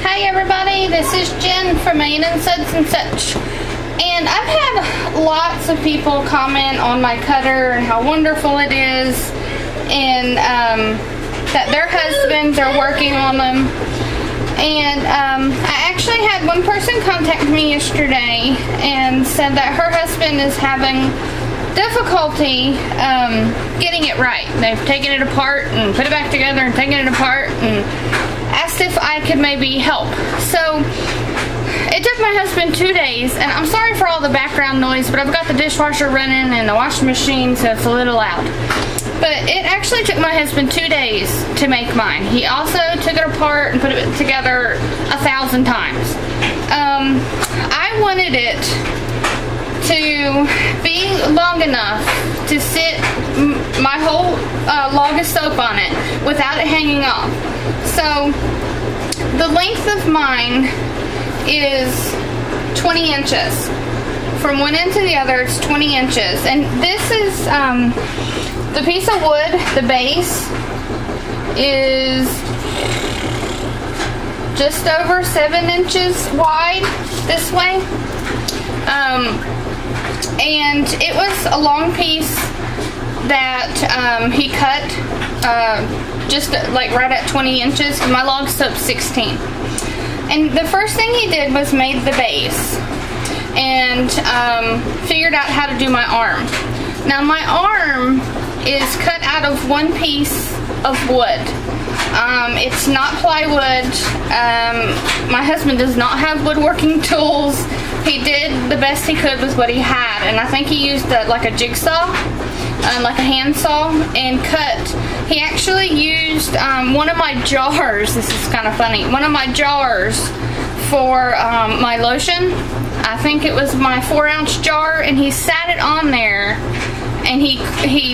Hi everybody, this is Jen from Suds-N-Such, and I've had lots of people comment on my cutter and how wonderful it is, and that their husbands are working on them. And I actually had one person contact me yesterday and said that her husband is having difficulty getting it right. They've taken it apart and put it back together and taken it apart, and asked if I could maybe help. So it took my husband 2 days, and I'm sorry for all the background noise, but I've got the dishwasher running and the washing machine, so it's a little loud. But it actually took my husband 2 days to make mine. He also took it apart and put it together 1,000 times. I wanted it to be long enough to sit my whole log of soap on it without it hanging off. So the length of mine is 20 inches. From one end to the other, it's 20 inches. And this is the piece of wood, the base, is just over 7 inches wide this way. And it was a long piece that he cut just like right at 20 inches. My log soap's 16. And the first thing he did was made the base and figured out how to do my arm. Now my arm is cut out of one piece of wood. It's not plywood. My husband does not have woodworking tools. He did the best he could with what he had, and I think he used like a jigsaw, like a handsaw, and cut. He actually used one of my jars. This is kind of funny. One of my jars for my lotion. I think it was my 4-ounce jar, and he sat it on there, and he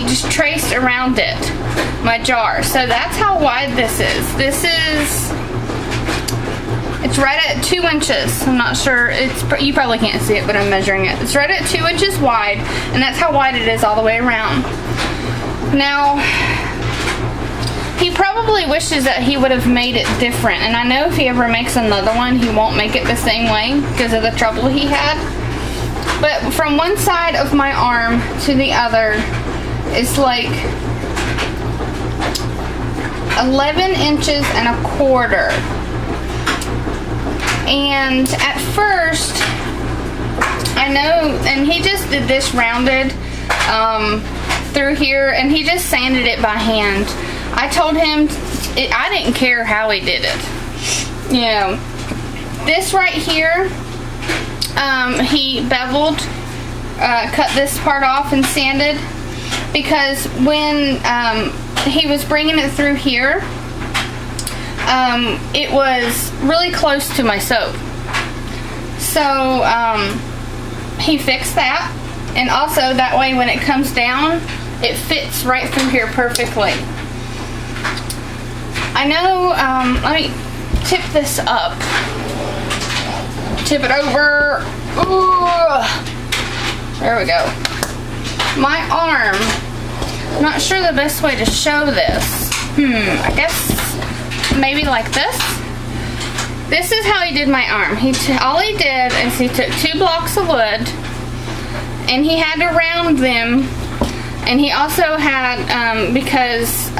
just traced around it, my jar. So that's how wide this is. This is, it's right at 2 inches. I'm not sure, you probably can't see it, but I'm measuring it. It's right at 2 inches wide, and that's how wide it is all the way around. Now, he probably wishes that he would have made it different, and I know if he ever makes another one, he won't make it the same way because of the trouble he had. But from one side of my arm to the other is like 11 inches and a quarter. And at first, I know, and he just did this rounded through here, and he just sanded it by hand. I told him I didn't care how he did it. You know, this right here, he beveled, cut this part off and sanded, because when he was bringing it through here, it was really close to my soap. So he fixed that, and also that way when it comes down, it fits right through here perfectly. I know, let me tip this up. Tip it over. Ooh. There we go. My arm, I'm not sure the best way to show this. I guess maybe like this. This is how he did my arm. All he did is he took 2 blocks of wood, and he had to round them, and he also had, because,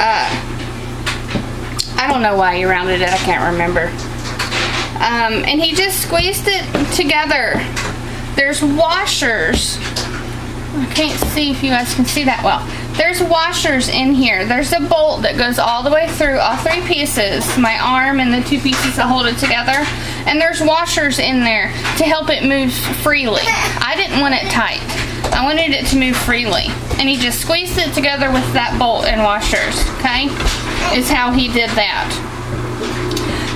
I don't know why he rounded it, I can't remember. And he just squeezed it together. There's washers. I can't see if you guys can see that well. There's washers in here. There's a bolt that goes all the way through all 3 pieces, my arm and the 2 pieces that hold it together. And there's washers in there to help it move freely. I didn't want it tight. I wanted it to move freely. And he just squeezed it together with that bolt and washers, okay? Is how he did that.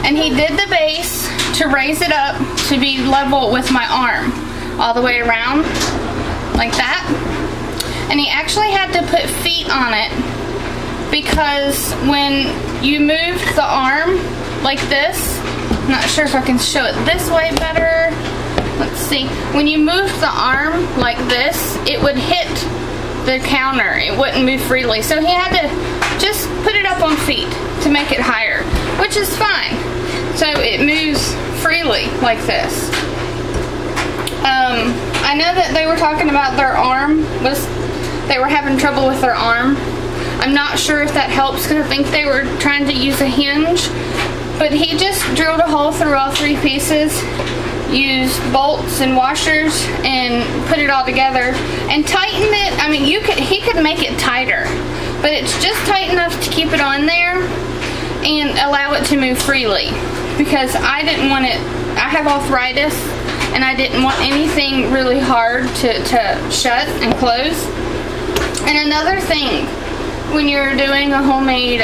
And he did the base to raise it up to be level with my arm, all the way around, like that. And he actually had to put feet on it, because when you moved the arm like this, I'm not sure if I can show it this way better. Let's see. When you moved the arm like this, it would hit the counter. It wouldn't move freely. So he had to just put it up on feet to make it higher, which is fine. So it moves freely like this. I know that they were talking about their arm they were having trouble with their arm. I'm not sure if that helps because I think they were trying to use a hinge, but he just drilled a hole through all 3 pieces, used bolts and washers, and put it all together and tightened it. I mean, he could make it tighter, but it's just tight enough to keep it on there and allow it to move freely, because I didn't want it. I have arthritis and I didn't want anything really hard to shut and close. And another thing, when you're doing a homemade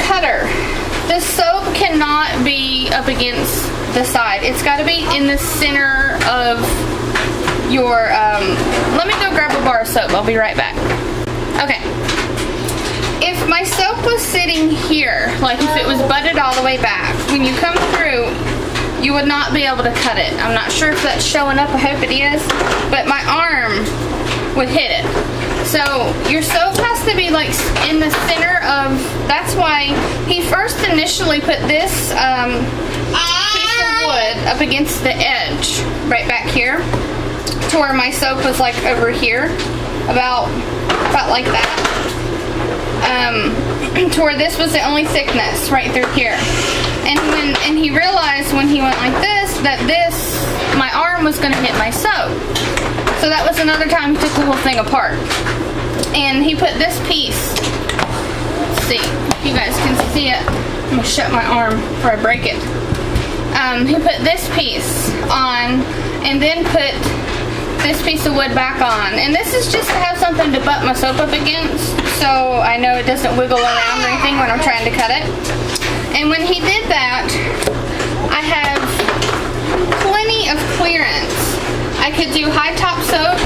cutter, the soap cannot be up against the side. It's got to be in the center of your, let me go grab a bar of soap. I'll be right back. Okay. If my soap was sitting here, like if it was butted all the way back, when you come through, you would not be able to cut it. I'm not sure if that's showing up. I hope it is. But my arm would hit it. So your soap has to be like in the center of, that's why he first initially put this piece of wood up against the edge, right back here, to where my soap was like over here, about like that. To where this was the only thickness right through here. And he realized when he went like this, that my arm was going to hit my soap. So that was another time he took the whole thing apart. And he put this piece, let's see if you guys can see it. I'm going to shut my arm before I break it. He put this piece on and then put this piece of wood back on. And this is just to have something to butt my soap up against, so I know it doesn't wiggle around or anything when I'm trying to cut it. And when he did that, I have plenty of clearance. I could do high top soaps,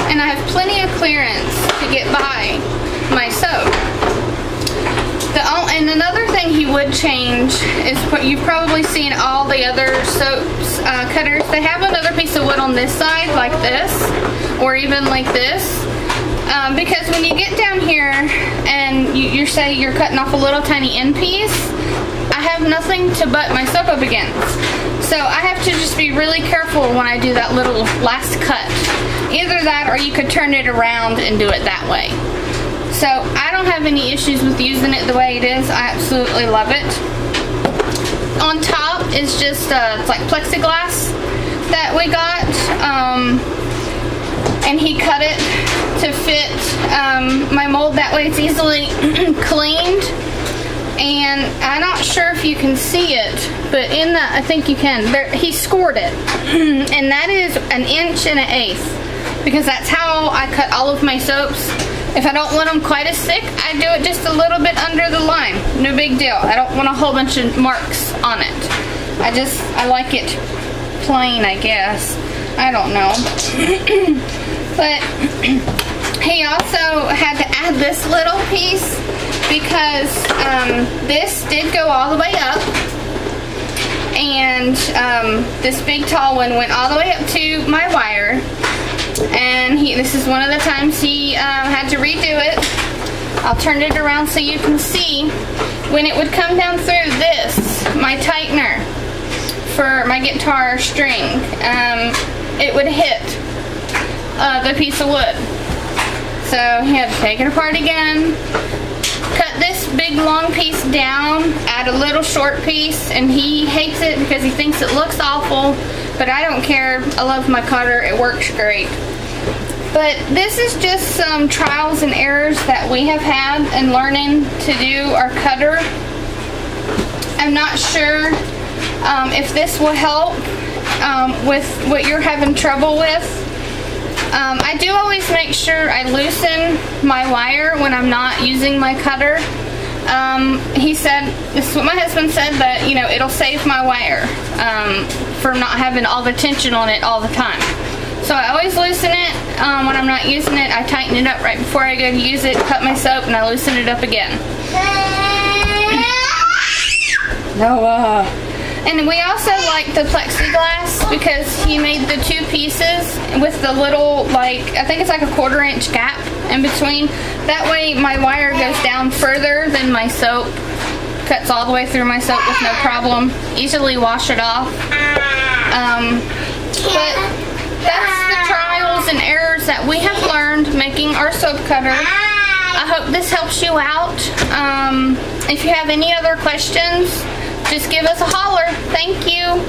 and I have plenty of clearance to get by my soap. And another thing he would change is, you've probably seen all the other soaps cutters, they have another piece of wood on this side like this, or even like this, because when you get down here and you say you're cutting off a little tiny end piece, I have nothing to butt my soap up against. So I have to just be really careful when I do that little last cut. Either that, or you could turn it around and do it that way. So I don't have any issues with using it the way it is. I absolutely love it. On top is just it's like Plexiglass that we got, and he cut it to fit my mold. That way it's easily cleaned. And I'm not sure if you can see it, but in the, I think you can, there, he scored it. And that is 1 1/8 inches, because that's how I cut all of my soaps. If I don't want them quite as thick, I do it just a little bit under the line. No big deal. I don't want a whole bunch of marks on it. I like it plain, I guess. I don't know. But he also had to add this little piece, because this did go all the way up, and this big tall one went all the way up to my wire, and this is one of the times he had to redo it. I'll turn it around so you can see. When it would come down through this, my tightener for my guitar string, it would hit the piece of wood. So he had to take it apart again, cut this big long piece down, add a little short piece, and he hates it because he thinks it looks awful, but I don't care. I love my cutter. It works great. But this is just some trials and errors that we have had in learning to do our cutter. I'm not sure if this will help with what you're having trouble with. I do always make sure I loosen my wire when I'm not using my cutter. He said, this is what my husband said, that, you know, it'll save my wire from not having all the tension on it all the time. So I always loosen it when I'm not using it. I tighten it up right before I go to use it, cut my soap, and I loosen it up again. Noah. And we also like the Plexiglass because he made the 2 pieces with the little, like, I think it's like a 1/4 inch gap in between. That way my wire goes down further than my soap cuts all the way through my soap with no problem. Easily wash it off. But that's the trials and errors that we have learned making our soap cutter. I hope this helps you out. If you have any other questions, just give us a holler. Thank you.